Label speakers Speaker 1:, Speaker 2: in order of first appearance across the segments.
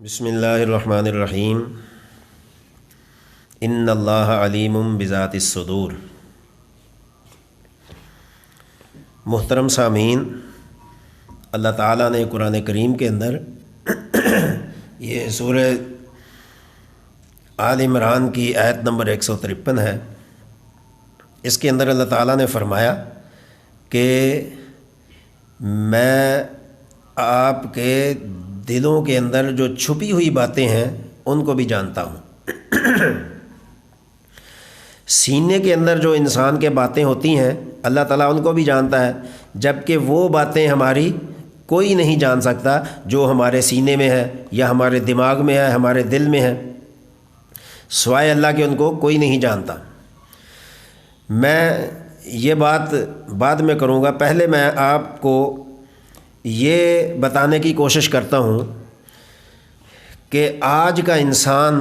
Speaker 1: بسم اللہ الرحمن الرحیم ان اللہ علیم بذات الصدور۔ محترم سامعین، اللہ تعالیٰ نے قرآن کریم کے اندر یہ سورہ آل عمران کی آیت نمبر 153 ہے، اس کے اندر اللہ تعالیٰ نے فرمایا کہ میں آپ کے دلوں کے اندر جو چھپی ہوئی باتیں ہیں ان کو بھی جانتا ہوں۔ سینے کے اندر جو انسان کے باتیں ہوتی ہیں اللہ تعالیٰ ان کو بھی جانتا ہے، جبکہ وہ باتیں ہماری کوئی نہیں جان سکتا جو ہمارے سینے میں ہے یا ہمارے دماغ میں ہے، ہمارے دل میں ہے، سوائے اللہ کے ان کو کوئی نہیں جانتا۔ میں یہ بات بعد میں کروں گا، پہلے میں آپ کو یہ بتانے کی کوشش کرتا ہوں کہ آج کا انسان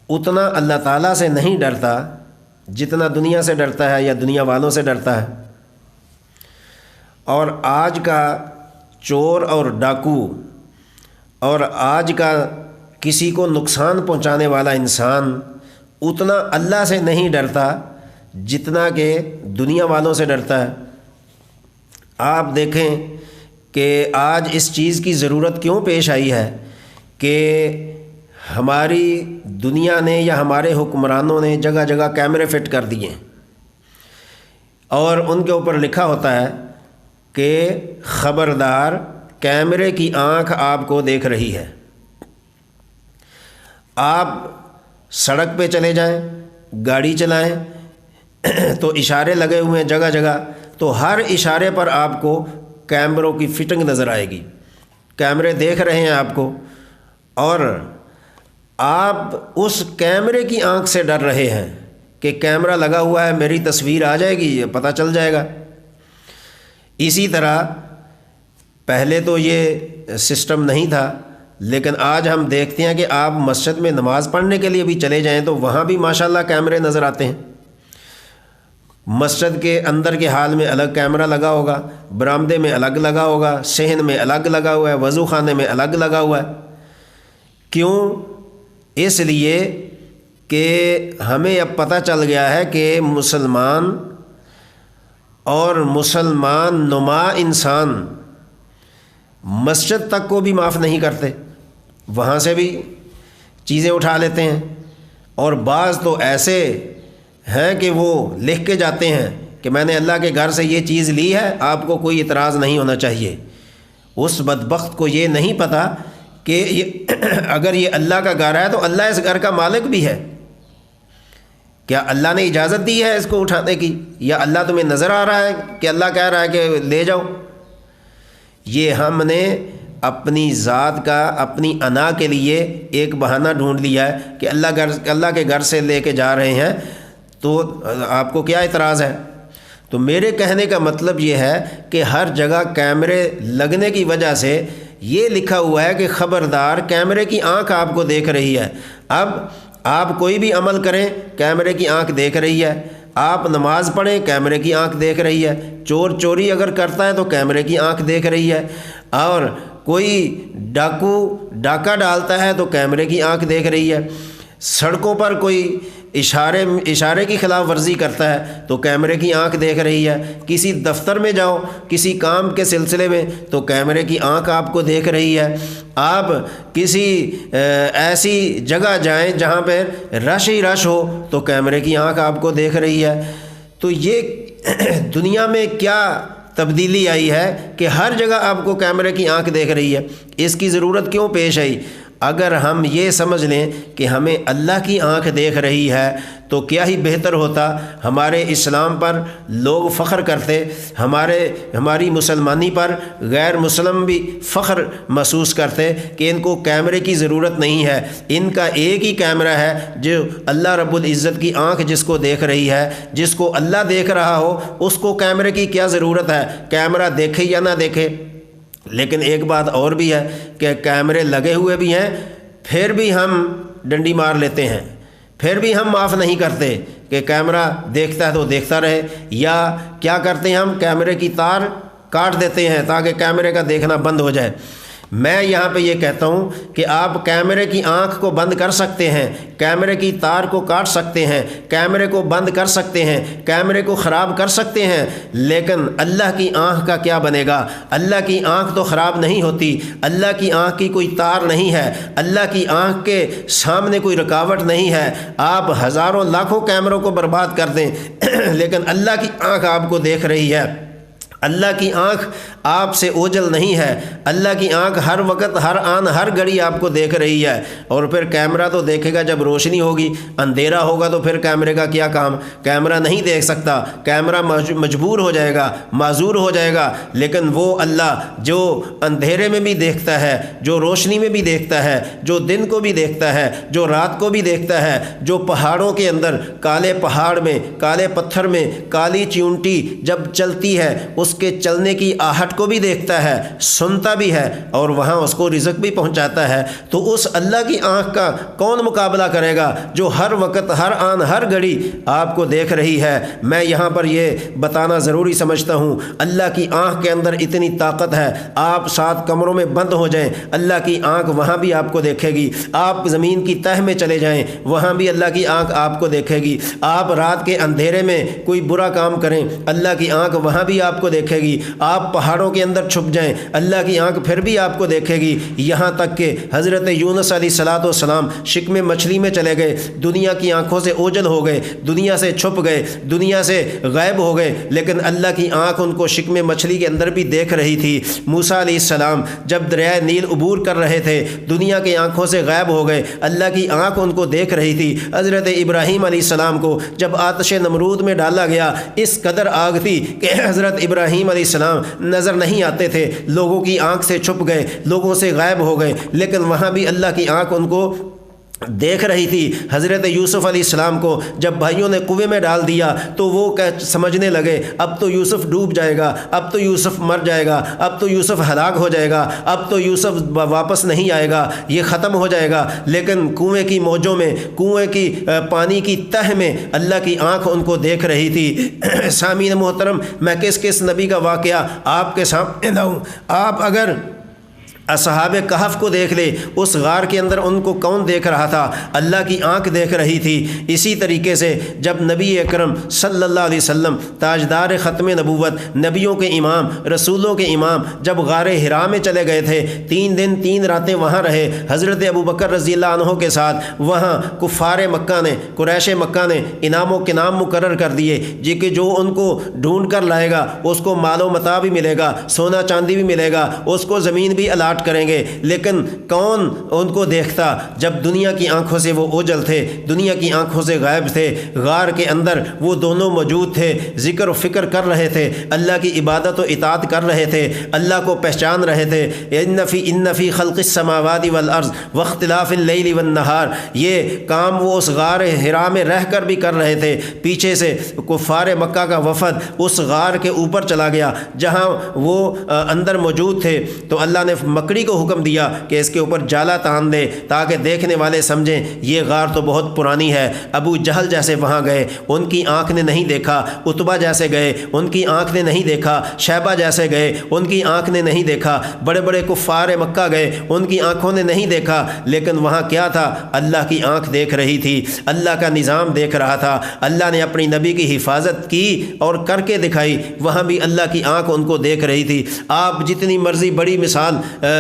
Speaker 1: اتنا اللہ تعالیٰ سے نہیں ڈرتا جتنا دنیا سے ڈرتا ہے یا دنیا والوں سے ڈرتا ہے، اور آج کا چور اور ڈاکو اور آج کا کسی کو نقصان پہنچانے والا انسان اتنا اللہ سے نہیں ڈرتا جتنا کہ دنیا والوں سے ڈرتا ہے۔ آپ دیکھیں کہ آج اس چیز کی ضرورت کیوں پیش آئی ہے کہ ہماری دنیا نے یا ہمارے حکمرانوں نے جگہ جگہ کیمرے فٹ کر دیے اور ان کے اوپر لکھا ہوتا ہے کہ خبردار کیمرے کی آنکھ آپ کو دیکھ رہی ہے۔ آپ سڑک پہ چلے جائیں، گاڑی چلائیں تو اشارے لگے ہوئے ہیں جگہ جگہ، تو ہر اشارے پر آپ کو کیمروں کی فٹنگ نظر آئے گی، کیمرے دیکھ رہے ہیں آپ کو، اور آپ اس کیمرے کی آنکھ سے ڈر رہے ہیں کہ کیمرہ لگا ہوا ہے، میری تصویر آ جائے گی، پتہ چل جائے گا۔ اسی طرح پہلے تو یہ سسٹم نہیں تھا، لیکن آج ہم دیکھتے ہیں کہ آپ مسجد میں نماز پڑھنے کے لیے بھی چلے جائیں تو وہاں بھی ماشاءاللہ کیمرے نظر آتے ہیں۔ مسجد کے اندر کے حال میں الگ کیمرہ لگا ہوگا، برآمدے میں الگ لگا ہوگا، صحن میں الگ لگا ہوا ہے، وضو خانے میں الگ لگا ہوا ہے۔ کیوں؟ اس لیے کہ ہمیں اب پتہ چل گیا ہے کہ مسلمان اور مسلمان نما انسان مسجد تک کو بھی معاف نہیں کرتے، وہاں سے بھی چیزیں اٹھا لیتے ہیں، اور بعض تو ایسے ہیں کہ وہ لکھ کے جاتے ہیں کہ میں نے اللہ کے گھر سے یہ چیز لی ہے، آپ کو کوئی اعتراض نہیں ہونا چاہیے۔ اس بدبخت کو یہ نہیں پتہ کہ یہ اگر یہ اللہ کا گھر ہے تو اللہ اس گھر کا مالک بھی ہے۔ کیا اللہ نے اجازت دی ہے اس کو اٹھانے کی، یا اللہ تمہیں نظر آ رہا ہے کہ اللہ کہہ رہا ہے کہ لے جاؤ؟ یہ ہم نے اپنی ذات کا، اپنی انا کے لیے ایک بہانہ ڈھونڈ لیا ہے کہ اللہ کے گھر سے لے کے جا رہے ہیں تو آپ کو کیا اعتراض ہے؟ تو میرے کہنے کا مطلب یہ ہے کہ ہر جگہ کیمرے لگنے کی وجہ سے یہ لکھا ہوا ہے کہ خبردار کیمرے کی آنکھ آپ کو دیکھ رہی ہے۔ اب آپ کوئی بھی عمل کریں کیمرے کی آنکھ دیکھ رہی ہے، آپ نماز پڑھیں کیمرے کی آنکھ دیکھ رہی ہے، چور چوری اگر کرتا ہے تو کیمرے کی آنکھ دیکھ رہی ہے، اور کوئی ڈاکو ڈاکہ ڈالتا ہے تو کیمرے کی آنکھ دیکھ رہی ہے، سڑکوں پر کوئی اشارے کی خلاف ورزی کرتا ہے تو کیمرے کی آنکھ دیکھ رہی ہے، کسی دفتر میں جاؤ کسی کام کے سلسلے میں تو کیمرے کی آنکھ آپ کو دیکھ رہی ہے، آپ کسی ایسی جگہ جائیں جہاں پہ رش ہی رش ہو تو کیمرے کی آنکھ آپ کو دیکھ رہی ہے۔ تو یہ دنیا میں کیا تبدیلی آئی ہے کہ ہر جگہ آپ کو کیمرے کی آنکھ دیکھ رہی ہے؟ اس کی ضرورت کیوں پیش آئی؟ اگر ہم یہ سمجھ لیں کہ ہمیں اللہ کی آنکھ دیکھ رہی ہے تو کیا ہی بہتر ہوتا، ہمارے اسلام پر لوگ فخر کرتے، ہماری مسلمانی پر غیر مسلم بھی فخر محسوس کرتے کہ ان کو کیمرے کی ضرورت نہیں ہے، ان کا ایک ہی کیمرہ ہے جو اللہ رب العزت کی آنکھ جس کو دیکھ رہی ہے، جس کو اللہ دیکھ رہا ہو اس کو کیمرے کی کیا ضرورت ہے، کیمرہ دیکھے یا نہ دیکھے۔ لیکن ایک بات اور بھی ہے کہ کیمرے لگے ہوئے بھی ہیں پھر بھی ہم ڈنڈی مار لیتے ہیں، پھر بھی ہم معاف نہیں کرتے کہ کیمرہ دیکھتا ہے تو دیکھتا رہے، یا کیا کرتے ہیں ہم کیمرے کی تار کاٹ دیتے ہیں تاکہ کیمرے کا دیکھنا بند ہو جائے۔ میں یہاں پہ یہ کہتا ہوں کہ آپ کیمرے کی آنکھ کو بند کر سکتے ہیں، کیمرے کی تار کو کاٹ سکتے ہیں، کیمرے کو بند کر سکتے ہیں، کیمرے کو خراب کر سکتے ہیں، لیکن اللہ کی آنکھ کا کیا بنے گا؟ اللہ کی آنکھ تو خراب نہیں ہوتی، اللہ کی آنکھ کی کوئی تار نہیں ہے، اللہ کی آنکھ کے سامنے کوئی رکاوٹ نہیں ہے۔ آپ ہزاروں لاکھوں کیمروں کو برباد کر دیں لیکن اللہ کی آنکھ آپ کو دیکھ رہی ہے۔ اللہ کی آنکھ آپ سے اوجھل نہیں ہے، اللہ کی آنکھ ہر وقت، ہر آن، ہر گھڑی آپ کو دیکھ رہی ہے۔ اور پھر کیمرہ تو دیکھے گا جب روشنی ہوگی، اندھیرا ہوگا تو پھر کیمرے کا کیا کام؟ کیمرہ نہیں دیکھ سکتا، کیمرہ مجبور ہو جائے گا، معذور ہو جائے گا۔ لیکن وہ اللہ جو اندھیرے میں بھی دیکھتا ہے، جو روشنی میں بھی دیکھتا ہے، جو دن کو بھی دیکھتا ہے، جو رات کو بھی دیکھتا ہے، جو پہاڑوں کے اندر کالے پہاڑ میں، کالے پتھر میں کالی چیونٹی جب چلتی ہے اس کے چلنے کی آہٹ کو بھی دیکھتا ہے، سنتا بھی ہے، اور وہاں اس کو رزق بھی پہنچاتا ہے، تو اس اللہ کی آنکھ کا کون مقابلہ کرے گا جو ہر وقت، ہر آن، ہر گھڑی آپ کو دیکھ رہی ہے؟ میں یہاں پر یہ بتانا ضروری سمجھتا ہوں، اللہ کی آنکھ کے اندر اتنی طاقت ہے، آپ 7 کمروں میں بند ہو جائیں، اللہ کی آنکھ وہاں بھی آپ کو دیکھے گی۔ آپ زمین کی تہ میں چلے جائیں، وہاں بھی اللہ کی آنکھ آپ کو دیکھے گی۔ آپ رات کے اندھیرے میں کوئی برا کام کریں، اللہ کی آنکھ وہاں بھی آپ کو دیکھے گی۔ آپ پہاڑوں کے اندر چھپ جائیں، اللہ کی آنکھ پھر بھی آپ کو دیکھے گی۔ یہاں تک کہ حضرت یونس علیہ السلام شکم مچھلی میں چلے گئے، دنیا کی آنکھوں سے اوجھل ہو گئے، دنیا سے چھپ گئے، دنیا سے غائب ہو گئے، لیکن اللہ کی آنکھ ان کو شکم مچھلی کے اندر بھی دیکھ رہی تھی۔ موسیٰ علیہ السلام جب دریائے نیل عبور کر رہے تھے، دنیا کی آنکھوں سے غائب ہو گئے، اللہ کی آنکھ ان کو دیکھ رہی تھی۔ حضرت ابراہیم علیہ السلام کو جب آتش نمرود میں ڈالا گیا، اس قدر آگ تھی کہ حضرت ابراہیم علیہ السلام نظر نہیں آتے تھے، لوگوں کی آنکھ سے چھپ گئے، لوگوں سے غائب ہو گئے، لیکن وہاں بھی اللہ کی آنکھ ان کو دیکھ رہی تھی۔ حضرت یوسف علیہ السلام کو جب بھائیوں نے کنویں میں ڈال دیا تو وہ سمجھنے لگے اب تو یوسف ڈوب جائے گا، اب تو یوسف مر جائے گا، اب تو یوسف ہلاک ہو جائے گا، اب تو یوسف واپس نہیں آئے گا، یہ ختم ہو جائے گا۔ لیکن کنویں کی موجوں میں، کنویں کی پانی کی تہ میں اللہ کی آنکھ ان کو دیکھ رہی تھی۔ سامعین محترم، میں کس نبی کا واقعہ آپ کے سامنے لاؤں؟ آپ اگر اصحاب کہف کو دیکھ لے، اس غار کے اندر ان کو کون دیکھ رہا تھا؟ اللہ کی آنکھ دیکھ رہی تھی۔ اسی طریقے سے جب نبی اکرم صلی اللہ علیہ وسلم تاجدار ختم نبوت، نبیوں کے امام، رسولوں کے امام، جب غار حرا میں چلے گئے تھے، 3 دن 3 راتیں وہاں رہے حضرت ابوبکر رضی اللہ عنہ کے ساتھ۔ وہاں کفار مکہ نے، قریش مکہ نے انعام و کنام مقرر کر دیے جی کہ جو ان کو ڈھونڈ کر لائے گا اس کو مال و متاع بھی ملے گا، سونا چاندی بھی ملے گا، اس کو زمین بھی الاٹ کریں گے۔ لیکن کون ان کو دیکھتا جب دنیا کی آنکھوں سے وہ اوجھل تھے، دنیا کی آنکھوں سے غائب تھے؟ غار کے اندر وہ دونوں موجود تھے، ذکر و فکر کر رہے تھے، اللہ کی عبادت و اطاعت کر رہے تھے، اللہ کو پہچان رہے تھے۔ ان فی خلق السماوات والارض واختلاف اللیل والنہار، یہ کام وہ اس غار حرا میں رہ کر بھی کر رہے تھے۔ پیچھے سے کفار مکہ کا وفد اس غار کے اوپر چلا گیا جہاں وہ اندر موجود تھے، تو اللہ نے مکڑی کو حکم دیا کہ اس کے اوپر جالا تان دے تاکہ دیکھنے والے سمجھیں یہ غار تو بہت پرانی ہے۔ ابو جہل جیسے وہاں گئے، ان کی آنکھ نے نہیں دیکھا، عتبہ جیسے گئے، ان کی آنکھ نے نہیں دیکھا، شیبہ جیسے گئے، ان کی آنکھ نے نہیں دیکھا، بڑے بڑے کفار مکہ گئے، ان کی آنکھوں نے نہیں دیکھا، لیکن وہاں کیا تھا؟ اللہ کی آنکھ دیکھ رہی تھی، اللہ کا نظام دیکھ رہا تھا۔ اللہ نے اپنی نبی کی حفاظت کی اور کر کے دکھائی، وہاں بھی اللہ کی آنکھ ان کو دیکھ رہی تھی۔ آپ جتنی مرضی بڑی مثال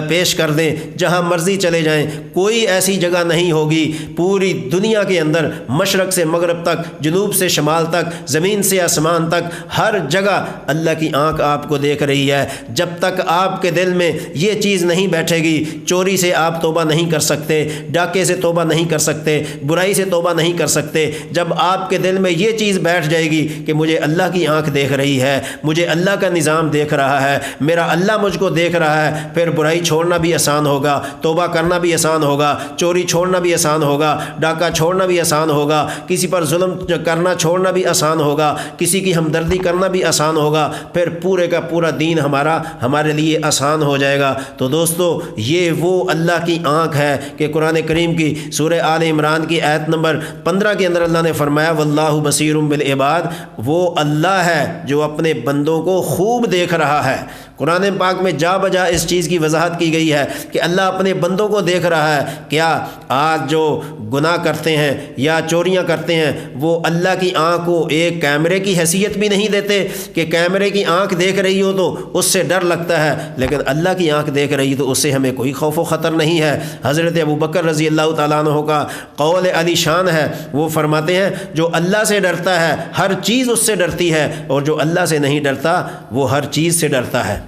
Speaker 1: پیش کر دیں، جہاں مرضی چلے جائیں، کوئی ایسی جگہ نہیں ہوگی پوری دنیا کے اندر، مشرق سے مغرب تک، جنوب سے شمال تک، زمین سے آسمان تک، ہر جگہ اللہ کی آنکھ آپ کو دیکھ رہی ہے۔ جب تک آپ کے دل میں یہ چیز نہیں بیٹھے گی، چوری سے آپ توبہ نہیں کر سکتے، ڈاکے سے توبہ نہیں کر سکتے، برائی سے توبہ نہیں کر سکتے۔ جب آپ کے دل میں یہ چیز بیٹھ جائے گی کہ مجھے اللہ کی آنکھ دیکھ رہی ہے، مجھے اللہ کا نظام دیکھ رہا ہے، میرا اللہ مجھ کو دیکھ رہا ہے، پھر برائی چھوڑنا بھی آسان ہوگا، توبہ کرنا بھی آسان ہوگا، چوری چھوڑنا بھی آسان ہوگا، ڈاکہ چھوڑنا بھی آسان ہوگا، کسی پر ظلم کرنا چھوڑنا بھی آسان ہوگا، کسی کی ہمدردی کرنا بھی آسان ہوگا، پھر پورے کا پورا دین ہمارے لیے آسان ہو جائے گا۔ تو دوستو، یہ وہ اللہ کی آنکھ ہے کہ قرآن کریم کی سورہ آل عمران کی آیت نمبر 15 کے اندر اللہ نے فرمایا واللہ بصیر بالعباد، وہ اللہ ہے جو اپنے بندوں کو خوب دیکھ رہا ہے۔ قرآن پاک میں جا بجا اس چیز کی وضاحت وضاحت کی گئی ہے کہ اللہ اپنے بندوں کو دیکھ رہا ہے۔ کیا آج جو گناہ کرتے ہیں یا چوریاں کرتے ہیں وہ اللہ کی آنکھ کو ایک کیمرے کی حیثیت بھی نہیں دیتے کہ کیمرے کی آنکھ دیکھ رہی ہو تو اس سے ڈر لگتا ہے، لیکن اللہ کی آنکھ دیکھ رہی تو اس سے ہمیں کوئی خوف و خطر نہیں ہے۔ حضرت ابوبکر رضی اللہ تعالیٰ عنہ کا قول علی شان ہے، وہ فرماتے ہیں جو اللہ سے ڈرتا ہے ہر چیز اس سے ڈرتی ہے، اور جو اللہ سے نہیں ڈرتا وہ ہر چیز سے ڈرتا ہے۔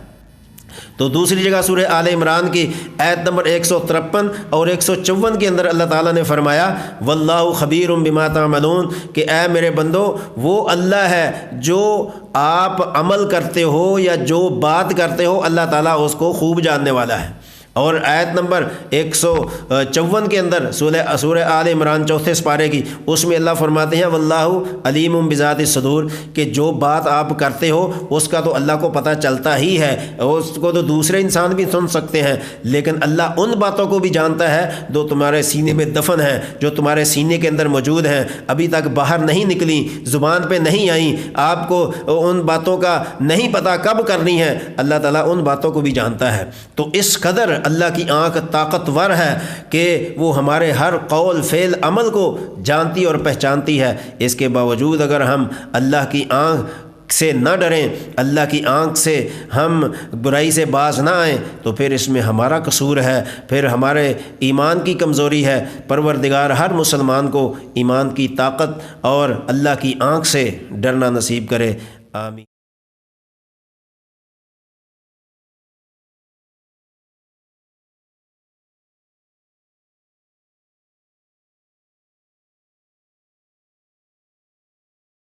Speaker 1: تو دوسری جگہ سورہ آل عمران کی آیت نمبر 153 اور 154 کے اندر اللہ تعالیٰ نے فرمایا واللہ خبیر بما تعملون کہ اے میرے بندو وہ اللہ ہے جو آپ عمل کرتے ہو یا جو بات کرتے ہو، اللہ تعالیٰ اس کو خوب جاننے والا ہے۔ اور آیت نمبر 154 کے اندر سورہ آل عمران 4 سپارے کی، اس میں اللہ فرماتے ہیں واللہ علیم بذات الصدور کہ جو بات آپ کرتے ہو اس کا تو اللہ کو پتہ چلتا ہی ہے، اس کو تو دوسرے انسان بھی سن سکتے ہیں، لیکن اللہ ان باتوں کو بھی جانتا ہے جو تمہارے سینے میں دفن ہیں، جو تمہارے سینے کے اندر موجود ہیں، ابھی تک باہر نہیں نکلی، زبان پہ نہیں آئیں، آپ کو ان باتوں کا نہیں پتہ کب کرنی ہے، اللہ تعالیٰ ان باتوں کو بھی جانتا ہے۔ تو اس قدر اللہ کی آنکھ طاقتور ہے کہ وہ ہمارے ہر قول فعل عمل کو جانتی اور پہچانتی ہے۔ اس کے باوجود اگر ہم اللہ کی آنکھ سے نہ ڈریں، اللہ کی آنکھ سے ہم برائی سے باز نہ آئیں، تو پھر اس میں ہمارا قصور ہے، پھر ہمارے ایمان کی کمزوری ہے۔ پروردگار ہر مسلمان کو ایمان کی طاقت اور اللہ کی آنکھ سے ڈرنا نصیب کرے، آمین۔